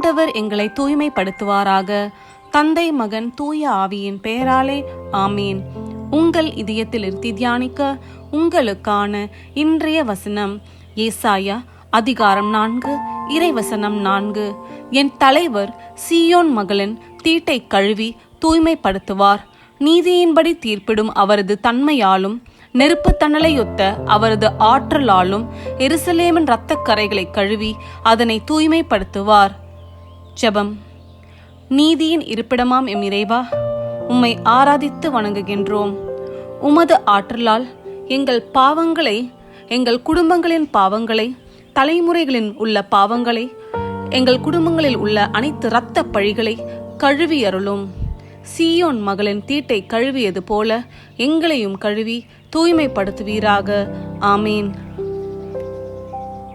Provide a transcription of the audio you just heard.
ஆண்டவர் எங்களை தூய்மைப்படுத்துவாராக. தந்தை, மகன், தூய ஆவியின் பெயராலே ஆமீன். உங்கள் இதயத்தில் இருத்தி தியானிக்க உங்களுக்கான இன்றைய வசனம் ஏசாயா அதிகாரம் 4 இறைவசனம் 4. என் தலைவர் சீயோன் மகளின் தீட்டை கழுவி தூய்மைப்படுத்துவார். நீதியின்படி தீர்ப்பிடும் அவரது தன்மையாலும் நெருப்பு தணலையொத்த அவரது ஆற்றலாலும் எருசலேமின் இரத்த கரைகளை கழுவி அதனை தூய்மைப்படுத்துவார். ஜெபம். நீதியின் இருப்பிடமாம் எம் இறைவா, உம்மை ஆராதித்து வணங்குகின்றோம். உமது ஆற்றலால் எங்கள் பாவங்களை, எங்கள் குடும்பங்களின் பாவங்களை, தலைமுறைகளின் உள்ள பாவங்களை, எங்கள் குடும்பங்களில் உள்ள அனைத்து இரத்த பழிகளை கழுவி அருளும். சீயோன் மகளின் தீட்டை கழுவியது போல எங்களையும் கழுவி தூய்மைப்படுத்துவீராக. ஆமீன்.